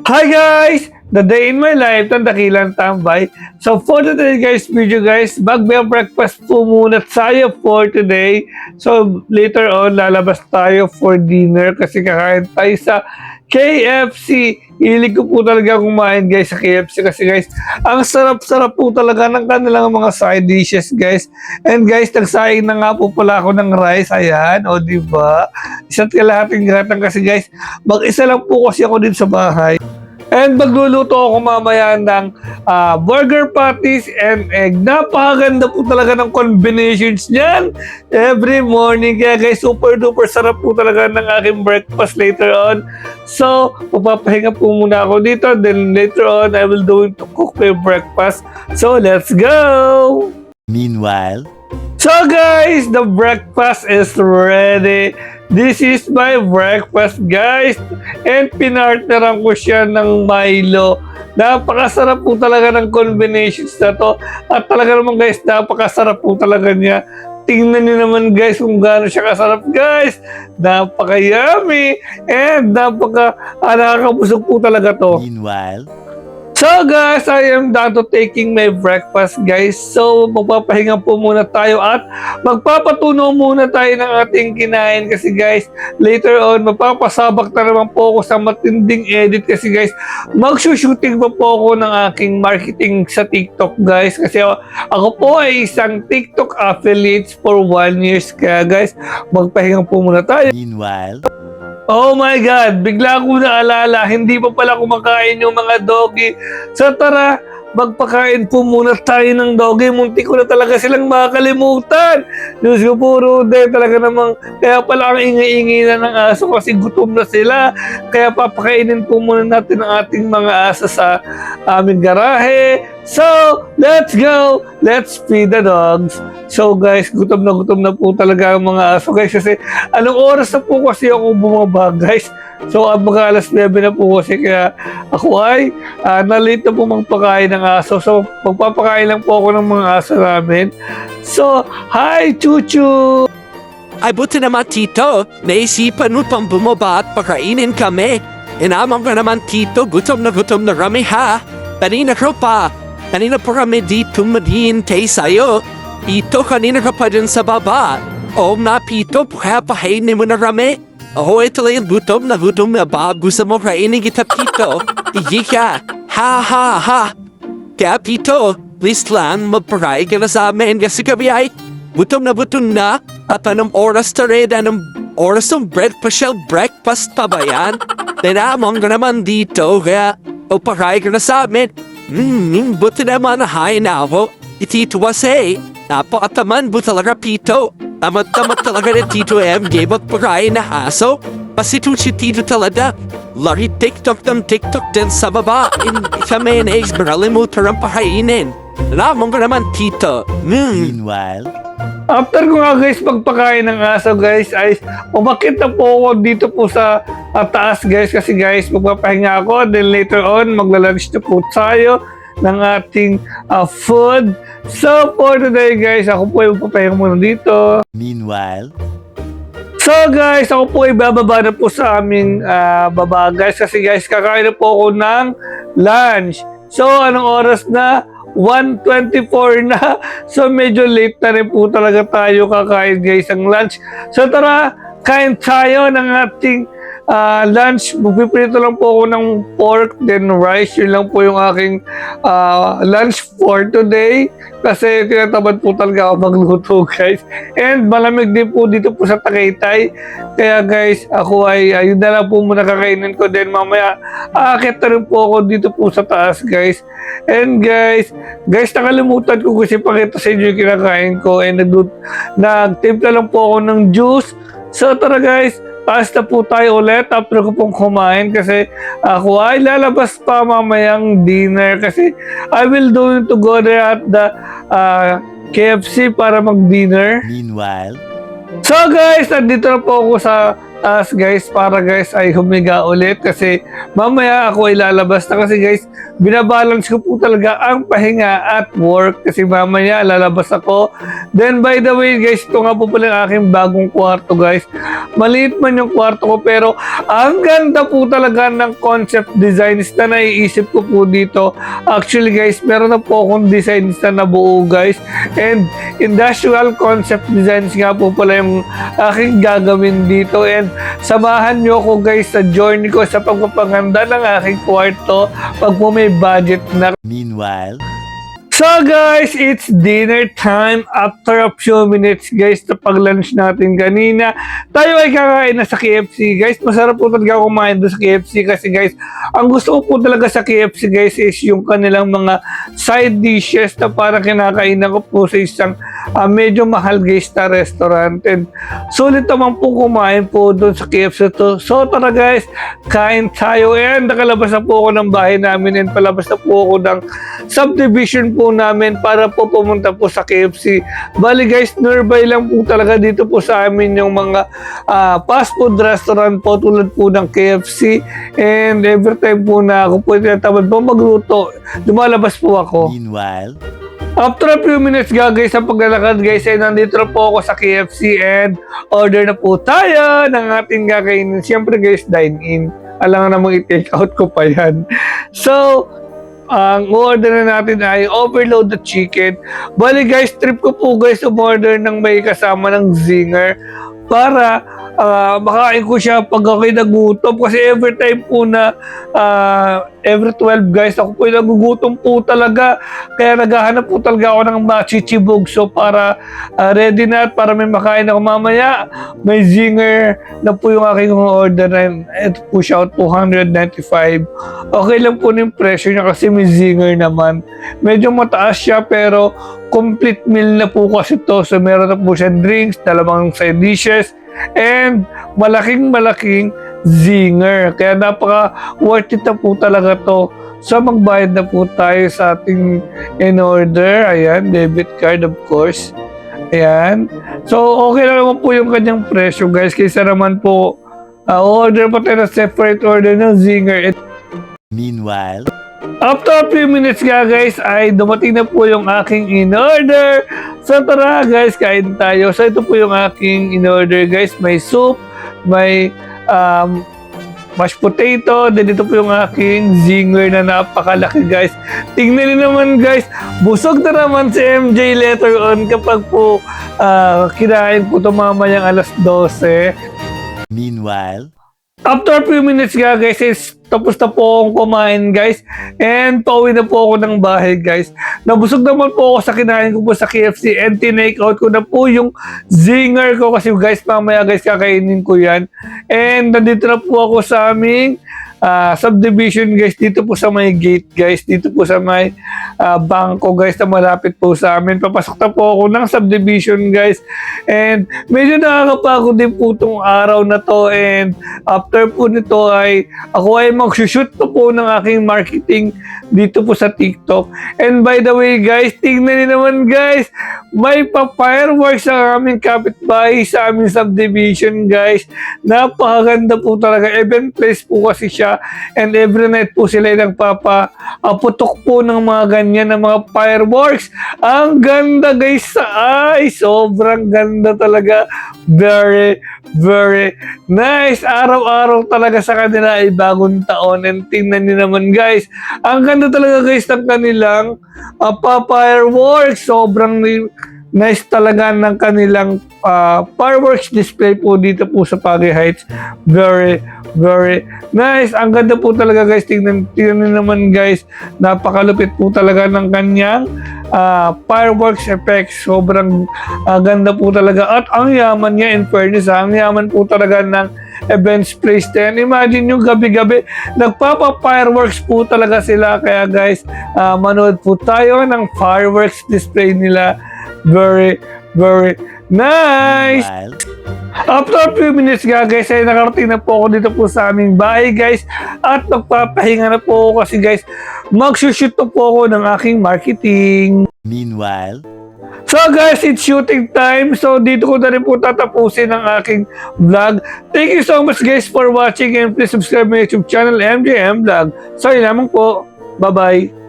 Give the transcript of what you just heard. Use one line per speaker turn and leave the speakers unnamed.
Hi guys! The day in my life ng Dakilang Tambay. So for today guys, video guys, breakfast po muna tayo for today. So later on, lalabas tayo for dinner kasi kakain tayo sa KFC. Hilig ko po talaga kumain guys sa KFC kasi guys, ang sarap-sarap po talaga ng kanilang mga side dishes guys. And guys, nagsaing na nga po pala ako ng rice. Ayan, o diba? Isa't kalahating gatang kasi guys, mag-isa lang po kasi ako din sa bahay. And magluluto ako mamaya ng burger patties and egg. Napakaganda po talaga ng combinations niyan every morning. Kaya guys, super duper sarap po talaga ng aking breakfast later on. So, mapapahinga po muna ako dito. Then later on, I will do to cook my breakfast. So, let's go!
Meanwhile,
So guys, the breakfast is ready. This is my breakfast guys. And pinartneran ko siya ng Milo. Napakasarap po talaga ng combinations na to. At talaga naman guys, napakasarap po talaga niya. Tingnan niyo naman guys kung gaano siya kasarap guys. Napaka-yummy. And nakakabusog po talaga to.
meanwhile,
So guys, I am done to taking my breakfast guys. So magpapahinga po muna tayo at magpapatunaw muna tayo ng ating kinain kasi guys, later on magpapasabak na naman po ako sa matinding edit kasi guys, magsushooting pa po ako ng aking marketing sa TikTok guys kasi ako po ay isang TikTok affiliate for 1 year kaya guys, magpahinga po muna tayo.
meanwhile,
Oh my God! Bigla ko naalala, hindi pa pala kumakain yung mga doggy. So tara, magpakain po muna tayo ng doggy. Munti ko na talaga silang makakalimutan. Diyos ko po, Rude, talaga namang, kaya pala ang ingay-ingay na ng aso kasi gutom na sila. Kaya papakainin po muna natin ang ating mga aso sa aming garahe. So, let's go! Let's feed the dogs. So guys, gutom na po talaga ang mga aso guys kasi anong oras na po kasi ako bumaba guys. So mga alas 9 na po kasi kaya ako ay na-late na po magpakain ng aso. So magpapakain lang po ako ng mga aso namin. So, hi Chuchu!
Ay buti naman tito, naisipan mo pang bumaba at pakainin kami. Inamang ka naman tito, gutom na rami ha. Kanina pa kami dito maghihintay sa'yo. Tito, kanina ka pa dyan sa baba. Oo na tito, kaya pahainin mo na rami. Oo, ito lang gutom na bago sa mo kainin kita tito. Hindi ka, ha. Kaya tito, please lang, magparay ka na sa amin kasi kami ay gutom na. At anong oras na rin, anong oras ng breakfast pa ba yan? Tinamang ka naman dito, kaya magparay ka na sa amin. Buti naman na hain na ako. Tito kasi, napakataman mo talaga pito. Tamat talaga ni Tito M. Game at pagkain na aso. Pasito si Tito talaga. Lari TikTok din sa baba. Sa mayonnaise, maralimutan ang pakainin. Alam ko naman Tito.
meanwhile,
After ko nga guys magpakain ng aso guys ay umakit na po ako dito po sa taas guys kasi guys magpapahinga ako then later on magla-lunch na po tayo ng ating food. So for today guys ako po ay magpapahinga muna dito.
meanwhile,
So guys ako po ay bababa na po sa aming baba guys kasi guys kakain na po ako ng lunch. So anong oras na? 1:24 na. So medyo late na rin po talaga tayo kakain guys ang lunch. So tara, kain tayo ng ating lunch. Magpiprito lang po ako ng pork then rice. Yun lang po yung aking lunch for today. Kasi tinatamad po talaga ako magluto guys. And malamig din po dito po sa Tagaytay. Kaya guys, ako ay yun na lang po muna kakainin ko. Then mamaya aakit na rin po ako dito po sa taas guys. And guys, nakalimutan ko kasi pakita sa inyo yung kinakain ko. And nagtimpla lang po ako ng juice. So tara guys, taas na po tayo ulit after ko pong kumain kasi ako ay lalabas pa mamayang dinner kasi I will do to go there at the KFC para mag-dinner.
meanwhile,
So guys, nandito na po ako sa taas guys para guys ay humiga ulit kasi mamaya ako ay lalabas na kasi guys binabalance ko po talaga ang pahinga at work kasi mamaya lalabas ako. Then by the way guys, ito nga po pala ang aking bagong kwarto guys. Maliit man yung kwarto ko pero ang ganda po talaga ng concept designs na naiisip ko po dito. Actually guys, meron na po akong designs na nabuo guys, and industrial concept designs nga po pala yung aking gagawin dito, and samahan nyo ako guys sa journey ko sa pagpapaganda ng aking kwarto pag po may budget na.
Meanwhile,
So guys, it's dinner time. After a few minutes guys na pag-lunch natin kanina, tayo ay kakain na sa KFC guys. Masarap po talaga kumain doon sa KFC kasi guys, ang gusto ko po talaga sa KFC guys is yung kanilang mga side dishes na parang kinakainan ko po sa isang medyo mahal guys na restaurant. And sulit naman po kumain po doon sa KFC to. So tara guys, kain tayo, and nakalabas na po ako ng bahay namin, and palabas na po ako ng subdivision po namin para po pumunta po sa KFC. Bali guys, nearby lang po talaga dito po sa amin yung mga fast food restaurant po tulad po ng KFC, and every time po na ako po tinatamad po magluto, lumalabas po ako.
meanwhile,
After a few minutes guys sa paglalakad guys, ay nandito na po ako sa KFC, and order na po tayo ng ating kakainin. Siyempre guys, dine-in. Alam nga namang i-take out ko pa yan. So, ang order na natin ay overload the chicken. Bali guys, trip ko po guys umorder ng may kasama ng zinger para makain ko siya pag ako'y nagutom, kasi every time po na every 12 guys ako po nagugutom po talaga, kaya naghahanap po talaga ako ng machichibog. So para ready na at para may makain ako mamaya, may zinger na po yung aking order, and ito po siya 295. Okay lang po yung presyo niya kasi may zinger naman. Medyo mataas siya pero complete meal na po kasi to. So meron na po siya drinks, dalawang side dishes, and malaking zinger. Kaya napaka worth it na po talaga to. So magbayad na po tayo sa ating in order. Ayan, debit card of course. Ayan. So okay lang naman po yung kanyang presyo guys. Kaysa naman po order pa tayo na separate order ng zinger.
meanwhile,
After a few minutes nga guys, ay dumating na po yung aking in-order. So tara guys, kain tayo. So ito po yung aking in-order guys. May soup, may mashed potato, then ito po yung aking zinger na napakalaki guys. Tingnan niyo naman guys, busog na naman si MJ later on kapag po kinain po ito mamayang alas 12.
meanwhile,
After a few minutes nga guys, is tapos na po akong kumain guys, and pauwi na po ako ng bahay guys. Nabusog naman po ako sa kinain ko po sa KFC, and tinake out ko na po yung zinger ko kasi guys mamaya guys kakainin ko yan. And nandito na po ako sa aming subdivision guys, dito po sa may gate guys, dito po sa may bangko guys na malapit po sa amin. Papasok na po ako ng subdivision guys, and medyo nakakapagod din po itong araw na to, and after po nito ay ako ay mag-shoot po ng aking marketing dito po sa TikTok. And by the way guys, tingnan niyo naman guys, may pa-fireworks ang aming kapitbahay sa aming subdivision guys. Napakaganda po talaga, event place po kasi siya, and every night po sila nagpapaputok po ng mga ganyan na mga fireworks. Ang ganda guys sa eyes, sobrang ganda talaga, very nice. Araw-araw talaga sa kanila ay bagong taon, and tingnan niyo naman guys, ang ganda talaga guys ng kanilang fireworks. Sobrang nice talaga ng kanilang fireworks display po dito po sa Pagi Heights. Very nice. Ang ganda po talaga guys. Tingnan niyo naman guys, napakalupit po talaga ng kanyang fireworks effects. Sobrang ganda po talaga, at ang yaman niya, in fairness ang yaman po talaga ng events place din. Imagine yung gabi-gabi nagpapa-fireworks po talaga sila. Kaya guys, manood po tayo ng fireworks display nila. Very nice.
meanwhile,
After a few minutes nga guys, ay nakarating na po ako dito po sa aming bahay guys, at nagpapahinga na po ako kasi guys, mag-shoot na po ako ng aking marketing.
meanwhile,
So guys, it's shooting time. So dito ko na rin po tatapusin ang aking vlog. Thank you so much guys for watching and please subscribe my YouTube channel, MJM Vlog. So yun lamang po. Bye-bye.